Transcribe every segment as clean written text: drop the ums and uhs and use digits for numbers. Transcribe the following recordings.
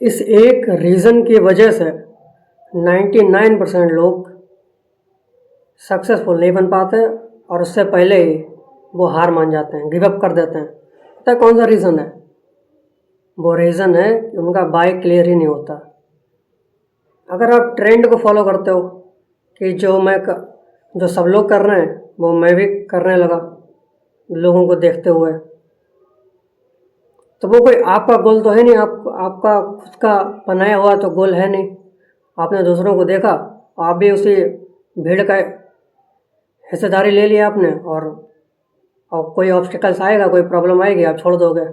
इस एक रीज़न की वजह से 99% लोग सक्सेसफुल नहीं बन पाते और उससे पहले ही वो हार मान जाते हैं, गिव अप कर देते हैं। पता है कौन सा रीज़न है? वो रीज़न है कि उनका बाय क्लियर ही नहीं होता। अगर आप ट्रेंड को फॉलो करते हो कि जो सब लोग कर रहे हैं वो मैं भी करने लगा लोगों को देखते हुए, तो वो कोई आपका गोल तो है नहीं, आपका खुद का बनाया हुआ तो गोल है नहीं। आपने दूसरों को देखा, आप भी उसी भीड़ का हिस्सेदारी ले लिया आपने, और कोई ऑब्स्टिकल्स आएगा, कोई प्रॉब्लम आएगी, आप छोड़ दोगे।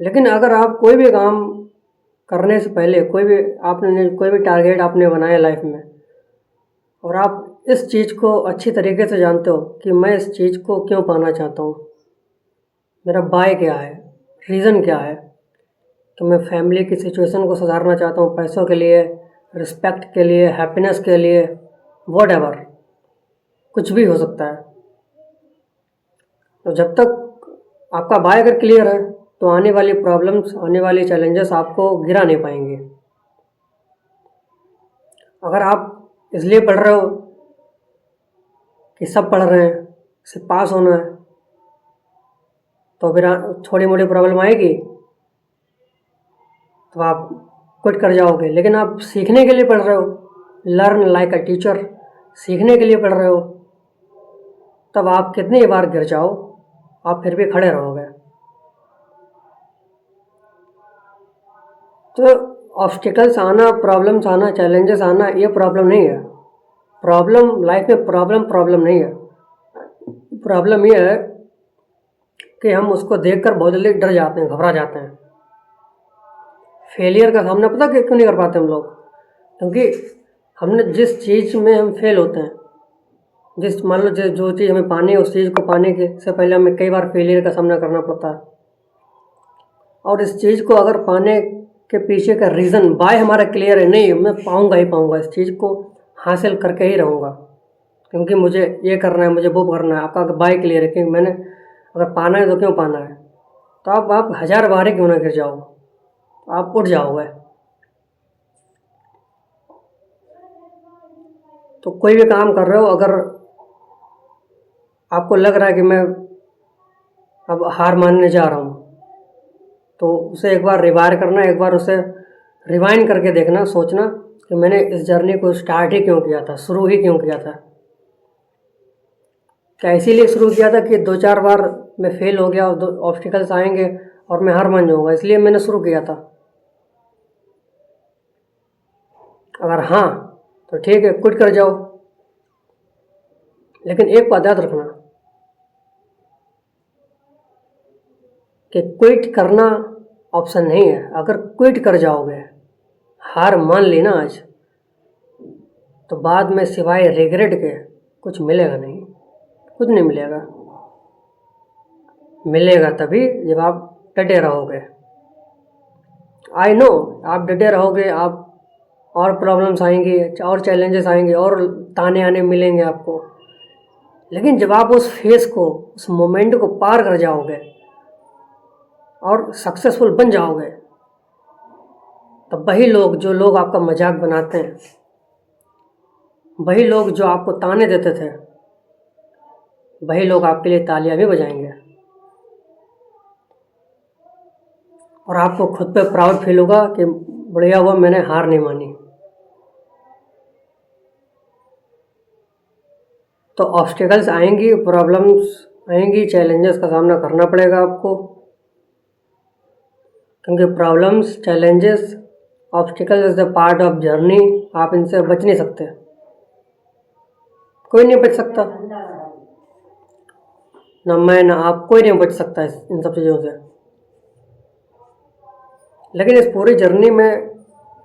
लेकिन अगर आप कोई भी काम करने से पहले कोई भी टारगेट आपने बनाया लाइफ में, और आप इस चीज़ को अच्छी तरीके से जानते हो कि मैं इस चीज़ को क्यों पाना चाहता हूँ, मेरा बाय क्या है, रीज़न क्या है, कि मैं फैमिली की सिचुएशन को सुधारना चाहता हूँ पैसों के लिए, रिस्पेक्ट के लिए, हैप्पीनेस के लिए, व्हाटएवर, कुछ भी हो सकता है। तो जब तक आपका बाय अगर क्लियर है तो आने वाली प्रॉब्लम्स, आने वाली चैलेंजेस आपको गिरा नहीं पाएंगे। अगर आप इसलिए पढ़ रहे हो कि सब पढ़ रहे हैं, सिर्फ पास होना है, तो फिर थोड़ी मोटी प्रॉब्लम आएगी तो आप क्विट कर जाओगे। लेकिन आप सीखने के लिए पढ़ रहे हो, लर्न लाइक अ टीचर, सीखने के लिए पढ़ रहे हो, तब आप कितनी बार गिर जाओ आप फिर भी खड़े रहोगे। तो ऑब्स्टिकल्स आना, प्रॉब्लम्स आना, चैलेंजेस आना, ये प्रॉब्लम नहीं है। प्रॉब्लम लाइफ में प्रॉब्लम नहीं है। प्रॉब्लम ये है कि हम उसको देखकर बहुत जल्दी डर जाते हैं, घबरा जाते हैं। फेलियर का सामना पता क्यों नहीं कर पाते हम लोग? क्योंकि हमने जिस चीज़ में हम फेल होते हैं, मान लो जो चीज़ हमें पानी है, उस चीज़ को पाने के से पहले हमें कई बार फेलियर का सामना करना पड़ता है। और इस चीज़ को अगर पाने के पीछे का रीज़न बाय हमारा क्लियर है, नहीं मैं पाऊँगा ही पाऊँगा, इस चीज़ को हासिल करके ही रहूँगा, क्योंकि मुझे ये करना है, मुझे वो करना है। आपका बाय क्लियर है कि मैंने अगर पाना है तो क्यों पाना है, तो आप 1000 बार ही क्यों ना गिर जाओ, आप उठ जाओगे। तो कोई भी काम कर रहे हो, अगर आपको लग रहा है कि मैं अब हार मानने जा रहा हूँ, तो उसे एक बार रिवायर करना, एक बार उसे रिवाइंड करके देखना, सोचना कि मैंने इस जर्नी को स्टार्ट ही क्यों किया था, शुरू ही क्यों किया था। क्या इसीलिए शुरू किया था कि 2-4 बार मैं फेल हो गया और ऑब्स्टिकल्स आएंगे और मैं हार मान जाऊँगा, इसलिए मैंने शुरू किया था? अगर हाँ तो ठीक है, क्विट कर जाओ। लेकिन एक बात याद रखना कि क्विट करना ऑप्शन नहीं है। अगर क्विट कर जाओगे, हार मान ली ना आज, तो बाद में सिवाय रिग्रेट के कुछ मिलेगा नहीं, कुछ नहीं मिलेगा। मिलेगा तभी जब आप डटे रहोगे। आई नो आप डटे रहोगे, आप और प्रॉब्लम्स आएंगी, और चैलेंजेस आएंगे, और ताने आने मिलेंगे आपको। लेकिन जब आप उस फेस को, उस मोमेंट को पार कर जाओगे और सक्सेसफुल बन जाओगे, तब वही लोग, जो लोग आपका मजाक बनाते हैं, वही लोग जो आपको ताने देते थे, वही लोग आपके लिए तालियां भी बजाएंगे। और आपको खुद पे प्राउड फील होगा कि बढ़िया हुआ मैंने हार नहीं मानी। तो ऑब्स्टिकल्स आएंगी, प्रॉब्लम्स आएंगी, चैलेंजेस का सामना करना पड़ेगा आपको, क्योंकि problems, challenges, obstacles is the part of journey. आप इनसे बच नहीं सकते, कोई नहीं बच सकता, ना मैं ना आप, कोई नहीं बच सकता इन सब चीज़ों से। लेकिन इस पूरी जर्नी में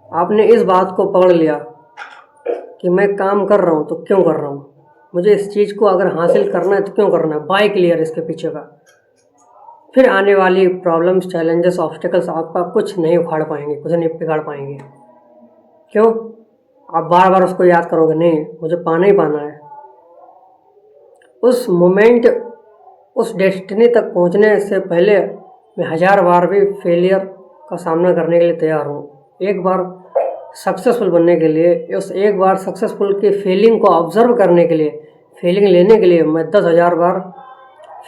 आपने इस बात को पकड़ लिया कि मैं काम कर रहा हूँ तो क्यों कर रहा हूँ, मुझे इस चीज़ को अगर हासिल करना है तो क्यों करना है, बाय क्लियर इसके पीछे का। फिर आने वाली प्रॉब्लम्स, चैलेंजेस, ऑब्स्टिकल्स आपका कुछ नहीं उखाड़ पाएंगे, कुछ नहीं बिगाड़ पाएंगे। क्यों? आप बार बार उसको याद करोगे, नहीं मुझे पाना ही पाना है। उस मोमेंट, उस डेस्टिनी तक पहुंचने से पहले मैं 1000 बार भी फेलियर का सामना करने के लिए तैयार हूँ। एक बार सक्सेसफुल बनने के लिए, उस एक बार सक्सेसफुल की फीलिंग को ऑब्जर्व करने के लिए, फीलिंग लेने के लिए मैं 10,000 बार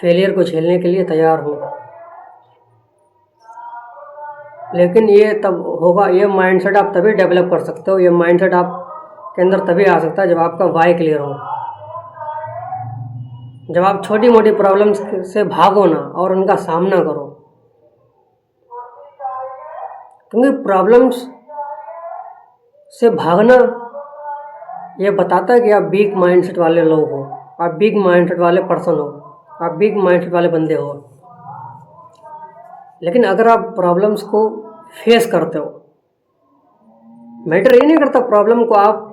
फेलियर को झेलने के लिए तैयार हूँ। लेकिन ये तब होगा, ये माइंडसेट आप तभी डेवलप कर सकते हो, ये माइंडसेट आप के अंदर तभी आ सकता है जब आपका वाई क्लियर हो। जब आप छोटी मोटी प्रॉब्लम्स से भागो ना और उनका सामना करो, क्योंकि प्रॉब्लम्स से भागना ये बताता है कि आप वीक माइंडसेट वाले लोग हो, आप वीक माइंडसेट वाले पर्सन हो, आप वीक माइंडसेट वाले बंदे हो। लेकिन अगर आप प्रॉब्लम्स को फेस करते हो, मैटर ये नहीं करता प्रॉब्लम को आप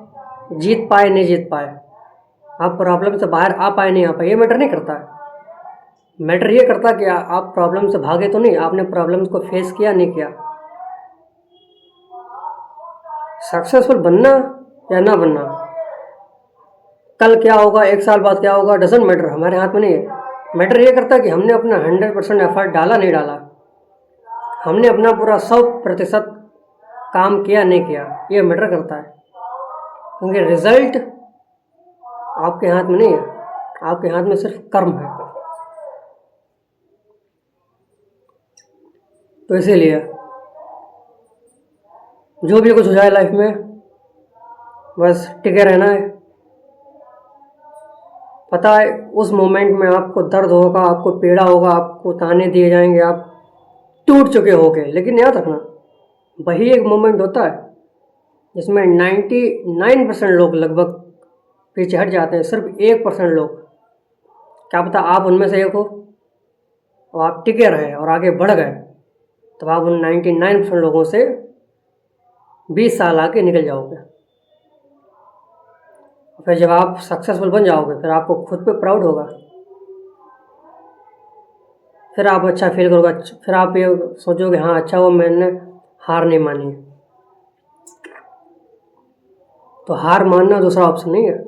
जीत पाए नहीं जीत पाए, आप प्रॉब्लम से बाहर आ पाए नहीं आ पाए, ये मैटर नहीं करता है। मैटर ये करता कि आप प्रॉब्लम से भागे तो नहीं, आपने प्रॉब्लम्स को फेस किया नहीं किया। सक्सेसफुल बनना या ना बनना, कल क्या होगा, एक साल बाद क्या होगा, डजंट मैटर, हमारे हाथ में नहीं है। मैटर ये करता कि हमने अपना 100% एफर्ट डाला नहीं डाला, हमने अपना पूरा 100% काम किया नहीं किया, ये मैटर करता है। क्योंकि रिजल्ट आपके हाथ में नहीं है, आपके हाथ में सिर्फ कर्म है। तो इसीलिए जो भी कुछ हो जाए लाइफ में, बस टिके रहना है। पता है उस मोमेंट में आपको दर्द होगा, आपको पीड़ा होगा, आपको ताने दिए जाएंगे, आप टूट चुके होगे, लेकिन याद रखना वही एक मोमेंट होता है जिसमें 99% लोग लगभग पीछे हट जाते हैं, सिर्फ 1% लोग, क्या पता आप उनमें से एक हो और आप टिके रहे और आगे बढ़ गए, तो आप उन 99% लोगों से 20 साल आगे निकल जाओगे। फिर जब आप सक्सेसफुल बन जाओगे, फिर आपको खुद पे प्राउड होगा, फिर आप अच्छा फील करोगे, फिर आप ये सोचोगे हाँ अच्छा वो मैंने हार नहीं मानी। तो हार मानना दूसरा ऑप्शन नहीं है,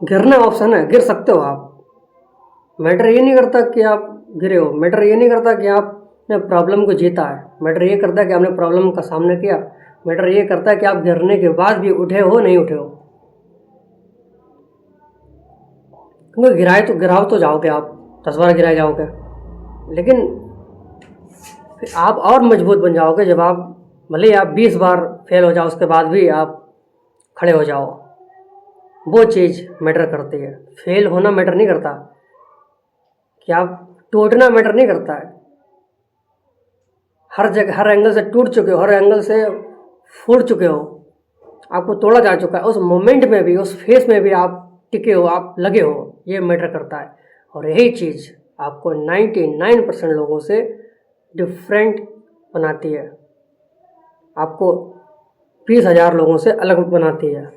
गिरना ऑप्शन है, गिर सकते हो आप। मैटर ये नहीं करता कि आप गिरे हो, मैटर ये नहीं करता कि आपने प्रॉब्लम को जीता है, मैटर ये करता है कि आपने प्रॉब्लम का सामना किया, मैटर ये करता है कि आप गिरने के बाद भी उठे हो नहीं उठे हो। क्योंकि गिराव तो जाओगे आप, 10 बार गिराए जाओगे, लेकिन फिर आप और मजबूत बन जाओगे जब आप, भले ही आप 20 बार फेल हो जाओ उसके बाद भी आप खड़े हो जाओ। वो चीज़ मैटर करती है। फेल होना मैटर नहीं करता, कि आप टूटना मैटर नहीं करता है। हर जगह हर एंगल से टूट चुके हो, हर एंगल से फूट चुके हो, आपको तोड़ा जा चुका है, उस मोमेंट में भी, उस फेस में भी आप टिके हो, आप लगे हो, ये मैटर करता है। और यही चीज़ आपको 99% लोगों से डिफरेंट बनाती है, आपको 20,000 लोगों से अलग बनाती है।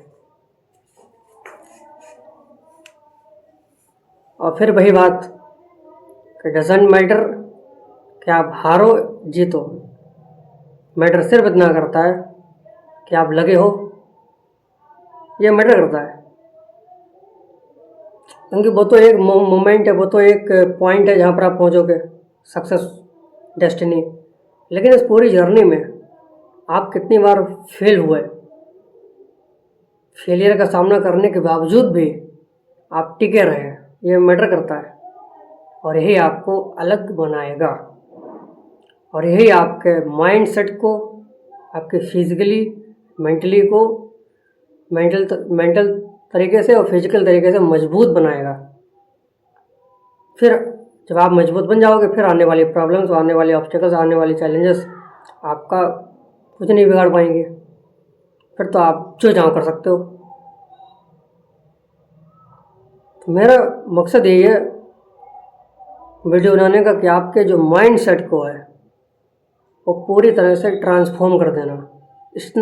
और फिर वही बात कि डजेंट मैटर कि आप हारो जीतो, मैटर सिर्फ इतना करता है कि आप लगे हो, ये मैटर करता है। क्योंकि वो तो एक मोमेंट है, वो तो एक पॉइंट है जहाँ पर आप पहुँचोगे, सक्सेस, डेस्टिनी। लेकिन इस पूरी जर्नी में आप कितनी बार फेल हुए, फेलियर का सामना करने के बावजूद भी आप टिके रहे, ये मैटर करता है। और यही आपको अलग बनाएगा, और यही आपके माइंडसेट को, आपके फिजिकली, मेंटली को, मेंटल तरीके से और फिजिकल तरीके से मजबूत बनाएगा। फिर जब आप मजबूत बन जाओगे, फिर आने वाली प्रॉब्लम्स, आने वाले ऑब्स्टिकल्स, आने वाली चैलेंजेस आपका कुछ नहीं बिगाड़ पाएंगे। फिर तो आप जो चाहो कर सकते हो। तो मेरा मकसद यही है वीडियो बनाने का कि आपके जो माइंड सेट को है वो पूरी तरह से ट्रांसफॉर्म कर देना,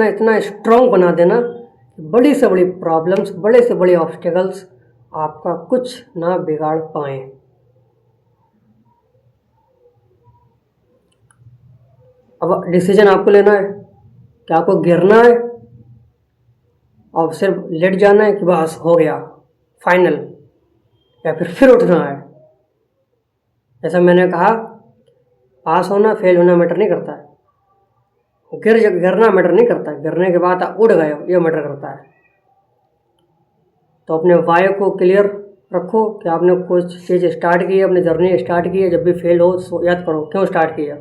इतना स्ट्रॉन्ग बना देना कि बड़ी से बड़ी प्रॉब्लम्स, बड़े से बड़े ऑब्स्टिकल्स आपका कुछ ना बिगाड़ पाएँ। अब डिसीजन आपको लेना है कि आपको गिरना है और सिर्फ लेट जाना है कि बस हो गया फाइनल, या फिर उठना है। जैसा मैंने कहा, पास होना फेल होना मैटर नहीं करता है, गिरना मैटर नहीं करता है, गिरने के बाद आप उड़ गए हो ये मैटर करता है। तो अपने वाई को क्लियर रखो कि आपने कुछ चीज़ स्टार्ट की है, अपनी जर्नी स्टार्ट की है। जब भी फेल हो तो याद करो क्यों स्टार्ट किया।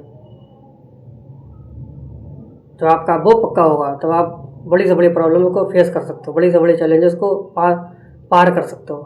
तो आपका वो पक्का होगा तब आप बड़ी से बड़ी प्रॉब्लम को फेस कर सकते हो, बड़ी से बड़ी चैलेंजेस को पार कर सकते हो।